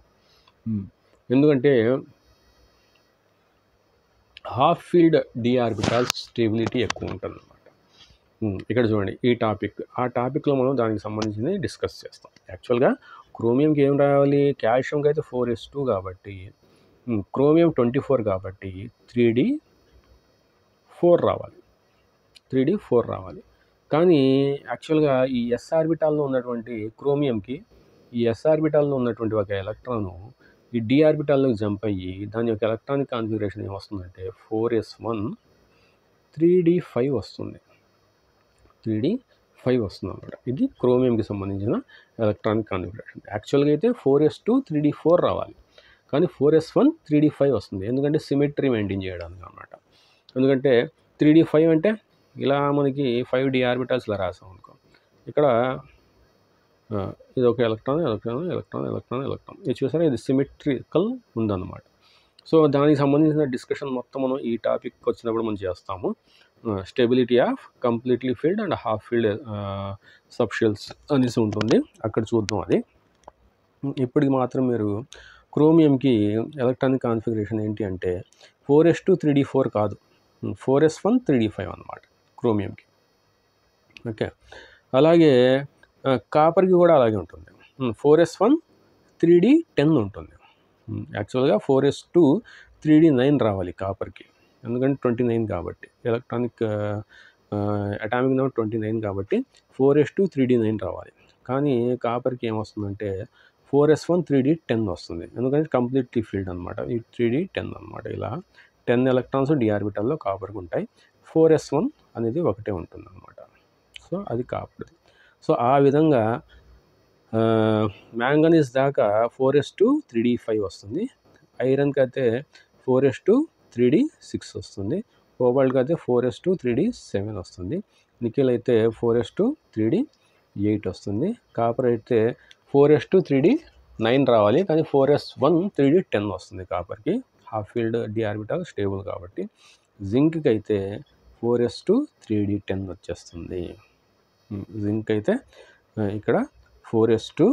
ఎందుకంటే half filled D orbital stability ఎక్కువ ఉంటుంది అన్నమాట. ఇక్కడ చూడండి ఈ టాపిక్, ఆ టాపిక్లో మనం దానికి సంబంధించింది డిస్కస్ చేస్తాం. యాక్చువల్గా క్రోమియంకి ఏం రావాలి? కాల్షియంకి అయితే 4s2 కాబట్టి, క్రోమియం 24 కాబట్టి 3D4 రావాలి. 3D4 రావాలి. కానీ యాక్చువల్గా ఈ ఎస్ ఆర్బిటాల్లో ఉన్నటువంటి క్రోమియంకి, ఈ ఎస్ ఆర్బిటాల్లో ఉన్నటువంటి ఒక ఎలక్ట్రాను ఈ డి ఆర్బిటాల్లోకి జంప్ అయ్యి దాని యొక్క ఎలక్ట్రానిక్ కాన్ఫిగరేషన్ ఏమొస్తుందంటే 4s1 3D5 వస్తుంది. 3D5 వస్తుంది అన్నమాట. ఇది క్రోమియంకి సంబంధించిన ఎలక్ట్రానిక్ కాన్ఫిగరేషన్. యాక్చువల్గా అయితే 4s2 3D4 రావాలి, కానీ 4s1 3D5 వస్తుంది. ఎందుకంటే సిమెట్రీ మెయింటైన్ చేయడానికి అన్నమాట. ఎందుకంటే 3D5 అంటే ఇలా మనకి 5d ఆర్బిటాల్స్ ఇలా రాసాం అనుకో, ఇక్కడ ఇది ఒక electron, electron, electron, electron, electron, ఇది చూసారా, ఇది సిమెట్రికల్ ఉందన్నమాట. సో దానికి సంబంధించిన డిస్కషన్ మొత్తం మనం ఈ టాపిక్ వచ్చినప్పుడు మనం చేస్తాము. Stability of completely filled and half filled subshells అనేసి ఉంటుంది, అక్కడ చూద్దాం అది. ఇప్పటికి మాత్రం మీరు క్రోమియంకి ఎలక్ట్రానిక్ కాన్ఫిగరేషన్ ఏంటి అంటే 4s2 3D4 కాదు, 4s1 3D5 అన్నమాట క్రోమియంకి. ఓకే, అలాగే కాపర్కి కూడా అలాగే ఉంటుంది. 4s1 3D10 ఉంటుంది. యాక్చువల్గా 4s2 3D9 రావాలి కాపర్కి, ఎందుకంటే 29 కాబట్టి, ఎలక్ట్రానిక్ అటామిక్ నెంబర్ 29 కాబట్టి 4s2 3D9 రావాలి. కానీ కాపర్కి ఏమొస్తుందంటే 4s1 3D10 వస్తుంది, ఎందుకంటే కంప్లీట్లీ ఫిల్డ్ అనమాట. ఈ 3D10 అనమాట. ఇలా 10 ఎలక్ట్రాన్స్ డి ఆర్బిటాల్లో కాపర్కి ఉంటాయి. 4s1 అనేది ఒకటే ఉంటుంది అనమాట. సో అది కాపర్ది. సో ఆ విధంగా మ్యాంగనీస్ దాకా 4s2 3D5 వస్తుంది. ఐరన్కి అయితే 4s2 3D6 వస్తుంది. కోబాల్ట్కి అయితే 4s2 3D7 వస్తుంది. నికెల్ అయితే 4s2 3D8 వస్తుంది. కాపర్ అయితే 4s2 3D9 రావాలి, కానీ 4s1 3D10 వస్తుంది కాపర్కి. Half filled D orbital stable కాబట్టి. జింక్కి అయితే 4s2 3D10 వచ్చేస్తుంది. జింక్ అయితే ఇక్కడ 4s2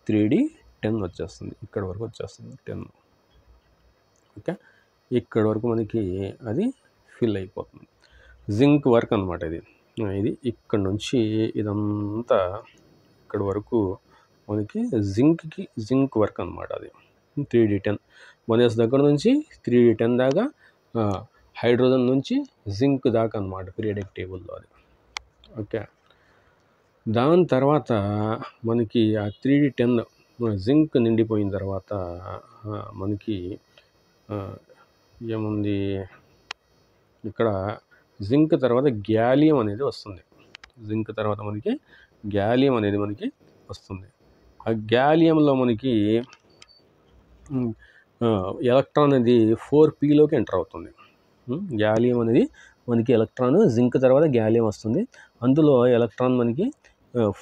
3D10 వచ్చేస్తుంది, ఇక్కడ వరకు వచ్చేస్తుంది 10. ఓకే, ఇక్కడ వరకు మనకి అది ఫిల్ అయిపోతుంది. జింక్ వర్క్ అనమాట ఇది. ఇది ఇక్కడ నుంచి ఇదంతా ఇక్కడ వరకు మనకి జింక్ వర్క్ అనమాట. అది 3D10 1s దగ్గర నుంచి 3D10 దాకా హైడ్రోజన్ నుంచి జింక్ దాకా అనమాట పీరియాడిక్ టేబుల్లో అది. ఓకే, దాని తర్వాత మనకి ఆ 3D10 జింక్ నిండిపోయిన తర్వాత మనకి ఏముంది ఇక్కడ, జింక్ తర్వాత గ్యాలియం అనేది వస్తుంది. జింక్ తర్వాత మనకి గ్యాలియం అనేది మనకి వస్తుంది. ఆ గ్యాలియంలో మనకి ఎలక్ట్రాన్ అనేది 4p ఎంటర్ అవుతుంది. గ్యాలియం అనేది మనకి ఎలక్ట్రాన్, జింక్ తర్వాత గ్యాలియం వస్తుంది. అందులో ఎలక్ట్రాన్ మనకి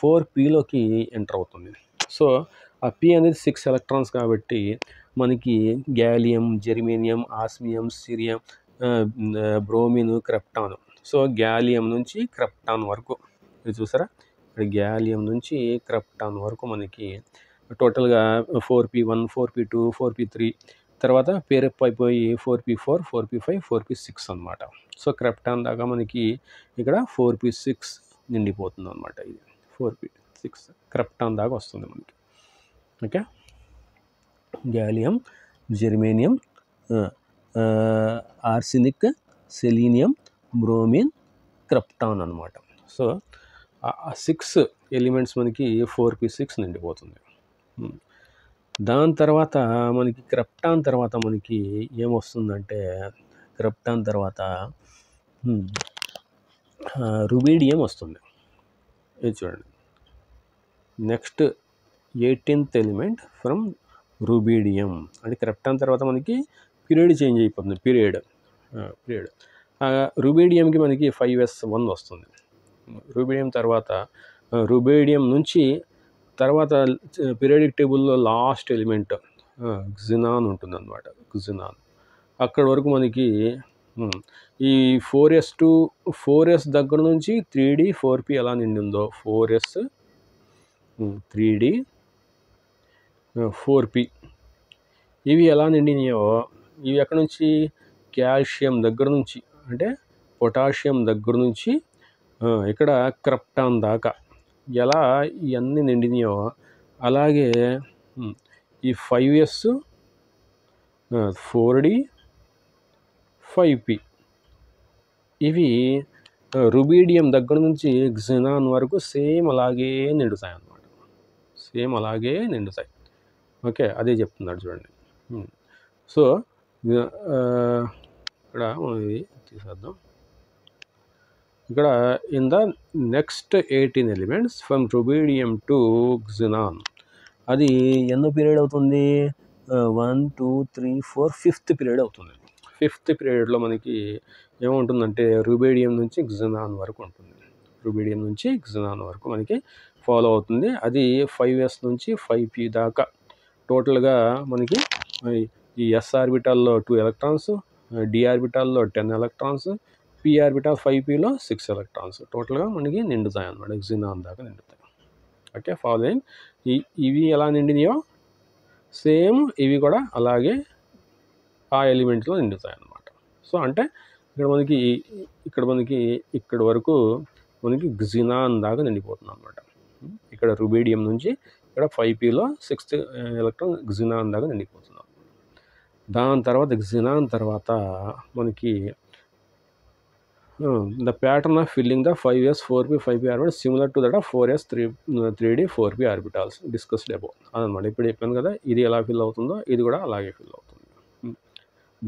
4p ఎంటర్ అవుతుంది. సో ఆ p అనేది 6 ఎలక్ట్రాన్స్ కాబట్టి మనకి gallium, germanium, osmium, cerium, bromine, krypton. So gallium నుంచి క్రిప్టాన్ వరకు ఇది చూసారా, ఇక్కడ గ్యాలియం నుంచి క్రిప్టాన్ వరకు మనకి టోటల్గా 4p1, 4p2, 4p3 తర్వాత పేరప్ అయిపోయి 4p4, 4p5, 4p6 అనమాట. సో క్రిప్టాన్ దాకా మనకి ఇక్కడ 4p6 నిండిపోతుంది అనమాట. ఇది 4p6 క్రిప్టాన్ దాకా వస్తుంది మనకి. Okay, gallium, germanium, arsenic, selenium, bromine, krypton అనమాట. సో ఆ 6 ఎలిమెంట్స్ మనకి 4p6 నిండిపోతుంది. దాని తర్వాత మనకి క్రిప్టాన్ తర్వాత మనకి ఏమొస్తుందంటే, క్రిప్టాన్ తర్వాత రుబీడియం వస్తుంది. ఇది చూడండి, next 18th element from rubidium. అంటే క్రిప్టాన్ తర్వాత మనకి పీరియడ్ చేంజ్ అయిపోతుంది. పీరియడ్ రుబీడియంకి మనకి 5s1 వస్తుంది. రుబీడియం తర్వాత రుబీడియం నుంచి తర్వాత పీరియాడిక్ టేబుల్లో లాస్ట్ ఎలిమెంట్ క్సినాన్ ఉంటుంది అనమాట. క్సినాన్ అక్కడి వరకు మనకి ఈ 4s దగ్గర నుంచి 3D 4p ఎలా నిండిందో 4s 3D 4p ఇవి ఎలా నిండినాయో, ఇవి ఎక్కడి నుంచి కాల్షియం దగ్గర నుంచి, అంటే పొటాషియం దగ్గర నుంచి ఇక్కడ క్రిప్టాన్ దాకా ఎలా ఇవన్నీ నిండినాయో అలాగే ఈ 5s 4D 5p ఇవి రుబీడియం దగ్గర నుంచి క్సినాన్ వరకు సేమ్ అలాగే నిండుతాయి అన్నమాట. సేమ్ అలాగే నిండుతాయి. ఓకే, అదే చెప్తున్నాడు చూడండి. సో ఇక్కడ ఇది తీసేద్దాం. ఇక్కడ in the next 18 elements from rubidium to క్సినాన్, అది ఎన్నో పీరియడ్ అవుతుంది? 1 2 3 4 5th పీరియడ్ అవుతుంది. 5th పీరియడ్లో మనకి ఏముంటుందంటే రుబీడియం నుంచి క్సినాన్ వరకు ఉంటుంది. రుబీడియం నుంచి క్సినాన్ వరకు మనకి ఫాలో అవుతుంది. అది 5s నుంచి 5p దాకా టోటల్గా మనకి ఈ s ఆర్బిటాల్లో 2 ఎలక్ట్రాన్స్, d ఆర్బిటాల్లో 10 ఎలక్ట్రాన్స్, p ఆర్బిటాల్ 5pలో 6 ఎలక్ట్రాన్స్ టోటల్గా మనకి నిండుతాయి అన్నమాట. క్సినాన్ దాకా నిండుతాయి. ఓకే, ఫాలోయింగ్ ఇవి ఎలా నిండినాయో సేమ్ ఇవి కూడా అలాగే ఆ ఎలిమెంట్లో నిండుతాయి అన్నమాట. సో అంటే ఇక్కడ మనకి ఇక్కడ వరకు మనకి క్సినాన్ దాకా నిండిపోతుంది అన్నమాట. ఇక్కడ రుబీడియం నుంచి ఇక్కడ 5pలో 6th ఎలక్ట్రాన్ క్సినాన్ దాకా నిండిపోతుంది. దాని తర్వాత క్సినాన్ తర్వాత మనకి the pattern of filling the 5s 4p 5p orbitals similar to that of 4s 3d 4p orbitals discussed above అదనమాట. ఇప్పుడు చెప్పాను కదా, ఇది ఎలా ఫిల్ అవుతుందో ఇది కూడా అలాగే ఫిల్ అవుతుంది.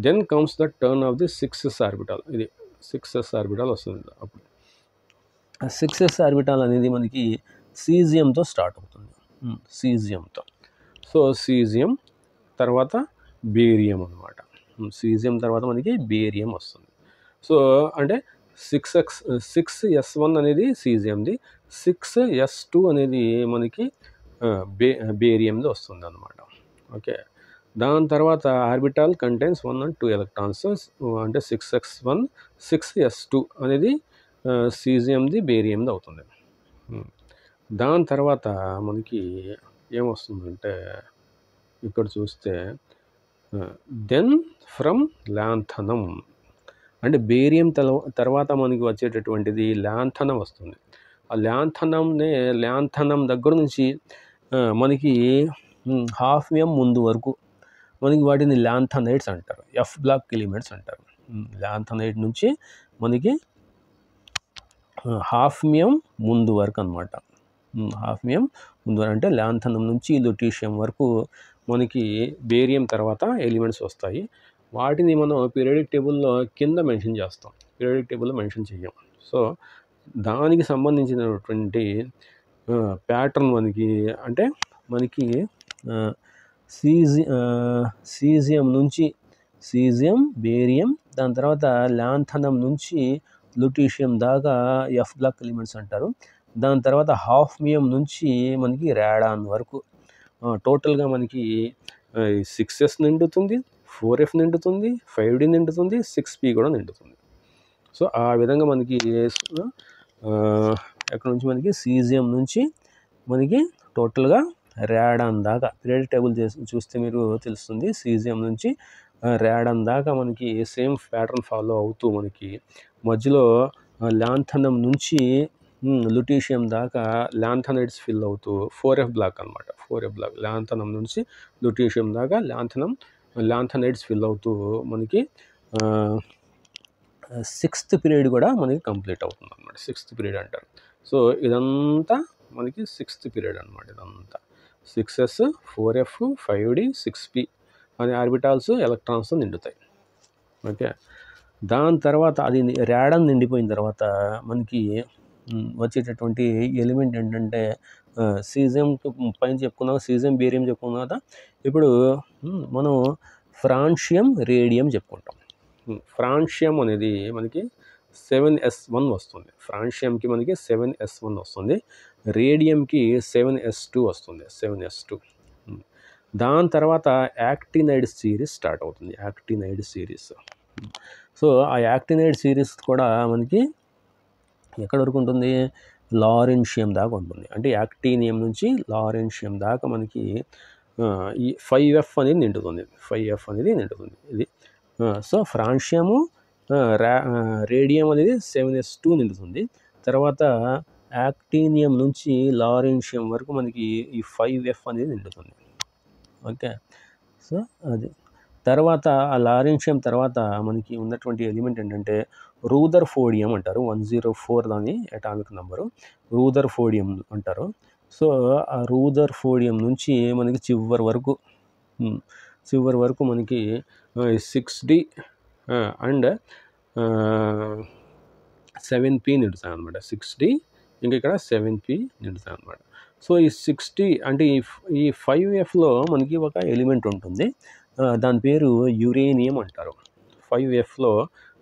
Then comes the turn of the 6s orbital. ఇది 6s ఆర్బిటాల్ వస్తుంది. అప్పుడు 6s ఆర్బిటాల్ అనేది మనకి సీజియంతో స్టార్ట్ అవుతుంది. సీజియంతో. సో సీజియం తర్వాత బేరియం అనమాట. సీజియం తర్వాత మనకి బేరియం వస్తుంది. సో అంటే 6s1 అనేది సీజియంది, 6s2 అనేది మనకి బేరియంది వస్తుంది అనమాట. ఓకే, దాని తర్వాత ఆర్బిటాల్ కంటైన్స్ 1 and 2 ఎలక్ట్రాన్స్. అంటే 6s1 6s2 అనేది సీజియంది బేరియంది అవుతుంది. దాని తర్వాత మనకి ఏమొస్తుందంటే ఇక్కడ చూస్తే దెన్ ఫ్రమ్ ల్యాంథనం, అంటే బేరియం తర్వాత మనకి వచ్చేటటువంటిది ల్యాంథనం వస్తుంది. ఆ ల్యాంథనం దగ్గర నుంచి మనకి ½ ముందు వరకు మనకి వాటిని ల్యాంథనైడ్స్ అంటారు, ఎఫ్ బ్లాక్ ఎలిమెంట్స్ అంటారు. ల్యాంథనైడ్ నుంచి మనకి ½ ముందు వరకు అనమాట. ½ ముందు అంటే ల్యాంథనం నుంచి లుటీషియం వరకు మనకి బేరియం తర్వాత ఎలిమెంట్స్ వస్తాయి. వాటిని మనం పీరియాడిక్ టేబుల్లో కింద మెన్షన్ చేస్తాం, పీరియాడిక్ టేబుల్లో మెన్షన్ చెయ్యం. సో దానికి సంబంధించినటువంటి ప్యాటర్న్ మనకి సీజియం నుంచి సీజియం, బేరియం, దాని తర్వాత ల్యాంథనం నుంచి లుటీషియం దాకా ఎఫ్ బ్లాక్ ఎలిమెంట్స్ అంటారు. దాని తర్వాత ½ నుంచి మనకి రాడాన్ వరకు టోటల్గా మనకి 6s నిండుతుంది, 4f నిండుతుంది, 5d నిండుతుంది, 6p కూడా నిండుతుంది. సో ఆ విధంగా మనకి ఎక్కడ నుంచి మనకి సీజియం నుంచి మనకి టోటల్గా రాడాన్ దాకా పీరియాడిక్ టేబుల్ చూస్తే మీరు తెలుస్తుంది. సీజియం నుంచి రాడాన్ దాకా మనకి సేమ్ ప్యాటర్న్ ఫాలో అవుతూ మనకి మధ్యలో ల్యాంథనం నుంచి లుటీషియం దాకా ల్యాంథనైడ్స్ ఫిల్ అవుతూ 4f బ్లాక్ అనమాట. 4f బ్లాక్ ల్యాంథనం నుంచి లుటీషియం దాకా ల్యాంథనైడ్స్ ఫిల్ అవుతూ మనకి 6th పీరియడ్ కూడా మనకి కంప్లీట్ అవుతుంది అనమాట. 6th పీరియడ్ అంటారు. సో ఇదంతా మనకి 6th పీరియడ్ అనమాట. ఇదంతా 6s, 4f, 5d, 6p అనే ఆర్బిటాల్స్ ఎలక్ట్రాన్స్ నిండుతాయి. ఓకే, దాని తర్వాత అది రాడాన్ నిండిపోయిన తర్వాత మనకి వచ్చేటటువంటి ఎలిమెంట్ ఏంటంటే సీజియం పైన చెప్పుకున్నాం, సీజియం, బేరియం చెప్పుకున్నాం కదా. ఇప్పుడు మనం ఫ్రాన్షియం, రేడియం చెప్పుకుంటాం. ఫ్రాన్షియం అనేది మనకి 7s1 వస్తుంది. ఫ్రాన్షియంకి మనకి 7s1 వస్తుంది. రేడియంకి 7s2 వస్తుంది. 7s2. దాని తర్వాత యాక్టినైడ్ సిరీస్ స్టార్ట్ అవుతుంది. Actinide series. సో ఆ యాక్టినైడ్ సిరీస్ కూడా మనకి ఎక్కడి వరకు ఉంటుంది? లారెన్షియం దాకా ఉంటుంది. అంటే యాక్టీనియం నుంచి లారెన్షియం దాకా మనకి ఈ 5f అనేది నిండుతుంది. 5f అనేది నిండుతుంది ఇది. సో ఫ్రాన్షియము, రేడియం అనేది 7s2 నిండుతుంది. తర్వాత యాక్టీనియం నుంచి లారెన్షియం వరకు మనకి ఈ 5f అనేది నిండుతుంది. ఓకే, సో అది తర్వాత ఆ లారెన్షియం తర్వాత మనకి ఉన్నటువంటి ఎలిమెంట్ ఏంటంటే రూదర్ఫోర్డియం అంటారు. 104 దాని అటామిక్ నెంబరు, రూదర్ఫోర్డియం అంటారు. సో ఆ రూదర్ఫోర్డియం నుంచి మనకి చివరి వరకు మనకి 6d అండ్ 7p నిండుతాయి అనమాట. 6d ఇంకా ఇక్కడ 7p నిండుతాయి అనమాట. సో ఈ 6d అంటే ఈ 5fలో మనకి ఒక ఎలిమెంట్ ఉంటుంది. దాని పేరు యురేనియం అంటారు. 5fలో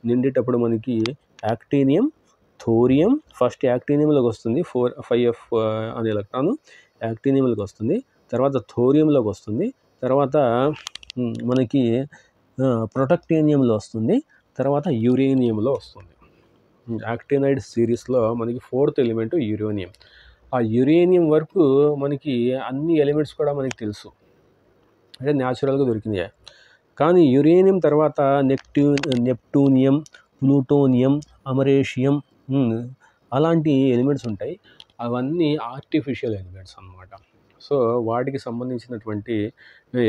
నిండేటప్పుడు మనకి యాక్టీనియం, థోరియం, ఫస్ట్ యాక్టీనియంలోకి వస్తుంది. 5f అనే ఎలక్ట్రాన్ యాక్టీనియంలోకి వస్తుంది. తర్వాత థోరియంలోకి వస్తుంది. తర్వాత మనకి ప్రొటక్టేనియంలో వస్తుంది. తర్వాత యురేనియంలో వస్తుంది. యాక్టినైడ్ సిరీస్లో మనకి 4th ఎలిమెంట్ యురేనియం. ఆ యురేనియం వరకు మనకి అన్ని ఎలిమెంట్స్ కూడా మనకి తెలుసు, అంటే న్యాచురల్గా దొరికినాయి. కానీ యురేనియం తర్వాత నెప్టూనియం, ప్లూటోనియం, అమరేషియం అలాంటి ఎలిమెంట్స్ ఉంటాయి. అవన్నీ ఆర్టిఫిషియల్ ఎలిమెంట్స్ అన్నమాట. సో వాటికి సంబంధించినటువంటి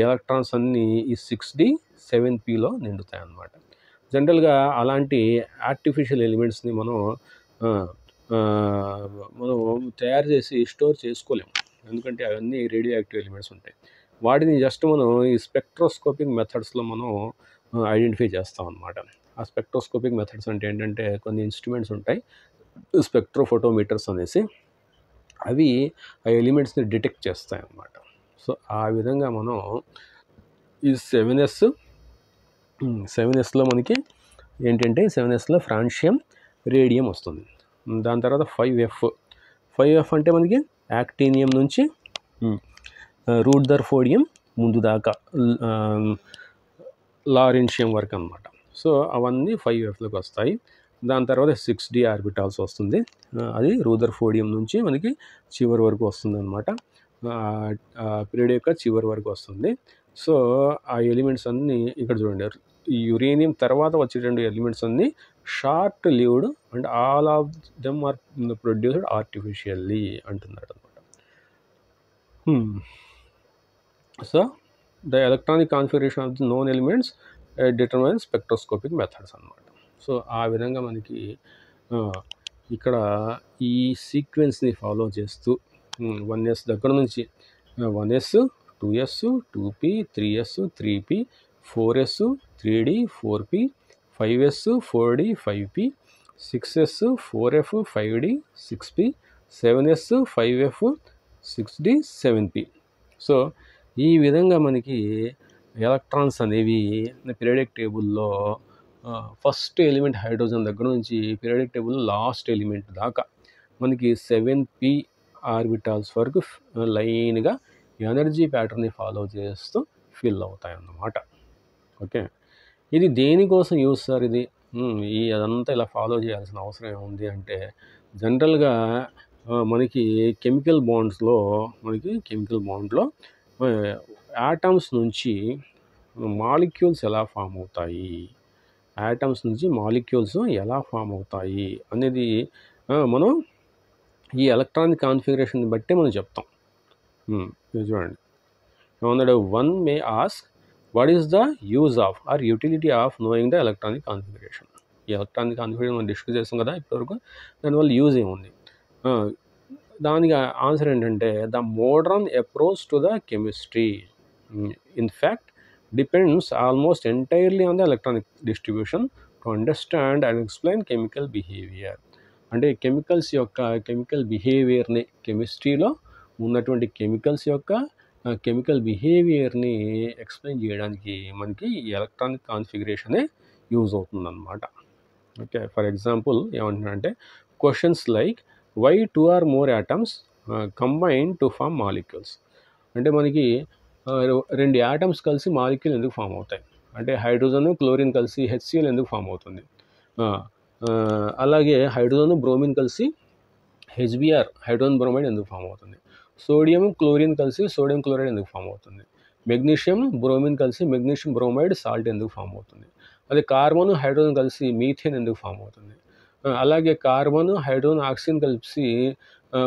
ఎలక్ట్రాన్స్ అన్నీ ఈ 6d 7pలో నిండుతాయి అన్నమాట. జనరల్గా అలాంటి ఆర్టిఫిషియల్ ఎలిమెంట్స్ని మనం తయారు చేసి స్టోర్ చేసుకోలేము, ఎందుకంటే అవన్నీ రేడియో యాక్టివ్ ఎలిమెంట్స్ ఉంటాయి. వాటిని జస్ట్ మనం ఈ స్పెక్ట్రోస్కోపిక్ మెథడ్స్లో మనం ఐడెంటిఫై చేస్తాం అన్నమాట. ఆ స్పెక్ట్రోస్కోపిక్ మెథడ్స్ అంటే ఏంటంటే కొన్ని ఇన్స్ట్రుమెంట్స్ ఉంటాయి, స్పెక్ట్రోఫోటోమీటర్స్ అనేసి, అవి ఆ ఎలిమెంట్స్ని డిటెక్ట్ చేస్తాయి అన్నమాట. సో ఆ విధంగా మనం ఈ 7sలో మనకి ఏంటంటే 7sలో ఫ్రాన్షియం, రేడియం వస్తుంది. దాని తర్వాత 5f అంటే మనకి యాక్టీనియం నుంచి రూదర్ఫోర్డియం ముందు దాకా లారెన్షియం వరకు అన్నమాట. సో అవన్నీ 5fలోకి వస్తాయి. దాని తర్వాత 6d ఆర్బిటాల్స్ వస్తుంది. అది రూదర్ఫోర్డియం నుంచి మనకి చివరి వరకు వస్తుంది అనమాట. పీరియడ్ యొక్క చివరి వరకు వస్తుంది. సో ఆ ఎలిమెంట్స్ అన్నీ ఇక్కడ చూడండి, ఈ యురేనియం తర్వాత వచ్చేటువంటి ఎలిమెంట్స్ అన్నీ short lived and all of them are produced artificially అంటున్నాడు అనమాట. So the electronic configuration of the known elements determine spectroscopic methods అన్నమాట. సో ఆ విధంగా మనకి ఇక్కడ ఈ సీక్వెన్స్ని ఫాలో చేస్తూ 1s దగ్గర నుంచి 1s 2s 2p 3s 3p 4s 3d 4p 5s 4d 5p 6s 4f 5d 6p 7s 5f 6d 7p. So ఈ విధంగా మనకి ఎలక్ట్రాన్స్ అనేవి పీరియాడిక్ టేబుల్లో ఫస్ట్ ఎలిమెంట్ హైడ్రోజన్ దగ్గర నుంచి పీరియాడిక్ టేబుల్ లాస్ట్ ఎలిమెంట్ దాకా మనకి 7p ఆర్బిటాల్స్ వరకు లైన్గా ఎనర్జీ ప్యాటర్న్ని ఫాలో చేస్తూ ఫిల్ అవుతాయి అన్నమాట. ఓకే, ఇది దేనికోసం యూజ్ సార్? ఇది అదంతా ఇలా ఫాలో చేయాల్సిన అవసరం ఏముంది అంటే, జనరల్గా మనకి కెమికల్ బాండ్లో యాటమ్స్ నుంచి మాలిక్యూల్స్ ఎలా ఫామ్ అవుతాయి అనేది మనం ఈ ఎలక్ట్రానిక్ కాన్ఫిగరేషన్ బట్టే మనం చెప్తాం. చూడండి, ఏమన్నాడు? One may ask what is the use of or utility of knowing the electronic configuration. ఈ ఎలక్ట్రానిక్ కాన్ఫిగరేషన్ మనం డిస్కస్ చేస్తాం కదా ఇప్పటివరకు, దానివల్ల యూజ్ ఏముంది? దానికి ఆన్సర్ ఏంటంటే, the modern approach to the chemistry in fact depends almost entirely on the electronic distribution to understand and explain chemical behaviour. అంటే కెమికల్ బిహేవియర్ని, కెమిస్ట్రీలో ఉన్నటువంటి కెమికల్ బిహేవియర్ని ఎక్స్ప్లెయిన్ చేయడానికి మనకి ఈ ఎలక్ట్రానిక్ కాన్ఫిగరేషనే యూజ్ అవుతుందన్నమాట. ఓకే, ఫర్ ఎగ్జాంపుల్ ఏమంటున్నారంటే, questions like why 2 or more atoms combine to form molecules. అంటే మనకి 2 యాటమ్స్ కలిసి మాలిక్యూల్ ఎందుకు ఫామ్ అవుతాయి? అంటే హైడ్రోజన్ క్లోరిన్ కలిసి HCl ఎందుకు ఫామ్ అవుతుంది? అలాగే హైడ్రోజన్ బ్రోమిన్ కలిసి HBr హైడ్రోజన్ బ్రోమైడ్ ఎందుకు ఫామ్ అవుతుంది? సోడియం క్లోరిన్ కలిసి సోడియం క్లోరైడ్ ఎందుకు ఫామ్ అవుతుంది? మెగ్నీషియం బ్రోమిన్ కలిసి మెగ్నీషియం బ్రోమైడ్ సాల్ట్ ఎందుకు ఫామ్ అవుతుంది? అదే కార్బన్ హైడ్రోజన్ కలిసి మీథేన్ ఎందుకు ఫామ్ అవుతుంది? అలాగే కార్బన్ హైడ్రోజన్ ఆక్సిజన్ కలిసి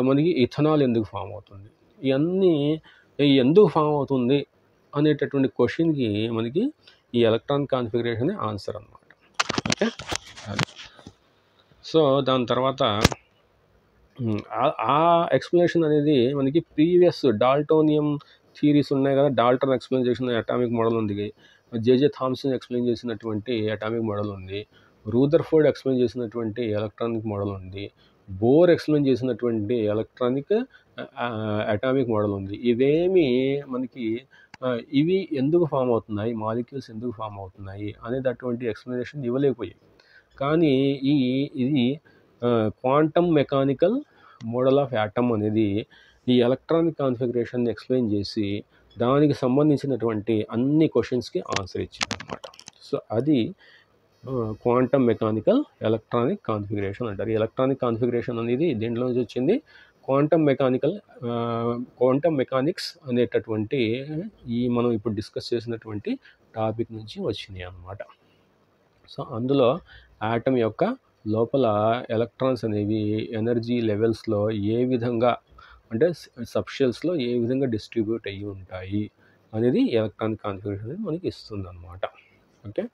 మనకి ఇథనాల్ ఎందుకు ఫామ్ అవుతుంది? ఇవన్నీ ఎందుకు ఫామ్ అవుతుంది అనేటటువంటి క్వశ్చన్కి మనకి ఈ ఎలక్ట్రానిక్ కాన్ఫిగరేషన్ ఆన్సర్ అన్నమాట. ఓకే, సో దాని తర్వాత ఆ ఎక్స్ప్లెనేషన్ అనేది మనకి ప్రీవియస్ డాల్టోనియం థియరీస్ ఉన్నాయి కదా, డాల్టన్ ఎక్స్ప్లెయిన్ చేసిన అటామిక్ మోడల్ ఉంది, జేజే థామ్సన్ ఎక్స్ప్లెయిన్ చేసినటువంటి అటామిక్ మోడల్ ఉంది, రూదర్ఫోర్డ్ ఎక్స్ప్లెయిన్ చేసినటువంటి ఎలక్ట్రానిక్ మోడల్ ఉంది, బోర్ ఎక్స్ప్లెయిన్ చేసినటువంటి ఎలక్ట్రానిక్ అటామిక్ మోడల్ ఉంది. ఇవేమి మనకి ఇవి ఎందుకు ఫామ్ అవుతున్నాయి, మాలిక్యూల్స్ ఎందుకు ఫామ్ అవుతున్నాయి అనేది అటువంటి ఎక్స్ప్లెనేషన్ ఇవ్వలేకపోయాయి. కానీ ఇది quantum mechanical model of atom అనేది ఈ ఎలక్ట్రానిక్ కాన్ఫిగరేషన్ ఎక్స్ప్లెయిన్ చేసి దానికి సంబంధించినటువంటి అన్ని క్వశ్చన్స్కి ఆన్సర్ ఇచ్చింది అనమాట. సో అది క్వాంటమ్ మెకానికల్ ఎలక్ట్రానిక్ కాన్ఫిగరేషన్ అంటారు. ఈ ఎలక్ట్రానిక్ కాన్ఫిగరేషన్ అనేది దేంట్లో నుంచి వచ్చింది? క్వాంటమ్ మెకానిక్స్ అనేటటువంటి మనం ఇప్పుడు డిస్కస్ చేసినటువంటి టాపిక్ నుంచి వచ్చినాయి అన్నమాట. సో అందులో యాటమ్ యొక్క లోపల ఎలక్ట్రాన్స్ అనేవి ఎనర్జీ లెవెల్స్లో ఏ విధంగా, అంటే సబ్షెల్స్లో ఏ విధంగా డిస్ట్రిబ్యూట్ అయ్యి ఉంటాయి అనేది ఎలక్ట్రానిక్ కాన్ఫిగరేషన్ అనేది మనకి ఇస్తుంది అన్నమాట. ఓకే,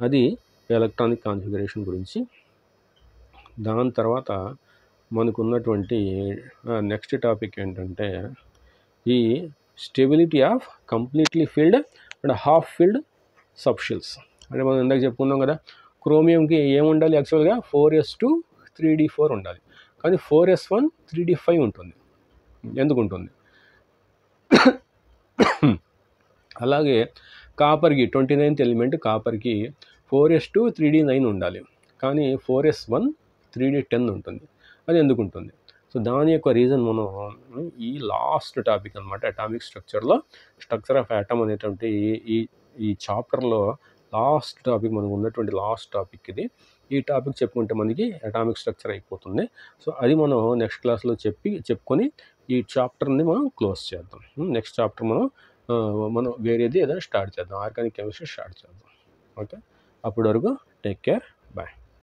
అది ఎలక్ట్రానిక్ కాన్ఫిగరేషన్ గురించి. దాని తర్వాత మనకు ఉన్నటువంటి నెక్స్ట్ టాపిక్ ఏంటంటే, ఈ stability of completely filled and half filled subshells. అంటే మనం ఇందాక చెప్పుకున్నాం కదా, క్రోమియంకి ఏముండాలి? యాక్చువల్గా 4s2 3d4 ఉండాలి, కానీ 4s1 3d5 ఉంటుంది. ఎందుకు ఉంటుంది? అలాగే కాపర్కి 29th ఎలిమెంట్ కాపర్కి 4s2 3d9 ఉండాలి, కానీ 4s1 3d10 ఉంటుంది. అది ఎందుకు ఉంటుంది? సో దాని యొక్క రీజన్ మనం ఈ లాస్ట్ టాపిక్ అనమాట, అటామిక్ స్ట్రక్చర్ ఆఫ్ యాటమ్ అనేటువంటి ఈ చాప్టర్లో లాస్ట్ టాపిక్, మనకు ఉన్నటువంటి లాస్ట్ టాపిక్ ఇది. ఈ టాపిక్ చెప్పుకుంటే మనకి అటామిక్ స్ట్రక్చర్ అయిపోతుంది. సో అది మనం నెక్స్ట్ క్లాస్లో చెప్పుకొని ఈ చాప్టర్ని మనం క్లోజ్ చేద్దాం. నెక్స్ట్ చాప్టర్ మనం వేరేది ఏదైనా స్టార్ట్ చేద్దాం, ఆర్గానిక్ కెమిస్ట్రీ స్టార్ట్ చేద్దాం. ఓకే, అప్పటి వరకు టేక్ కేర్.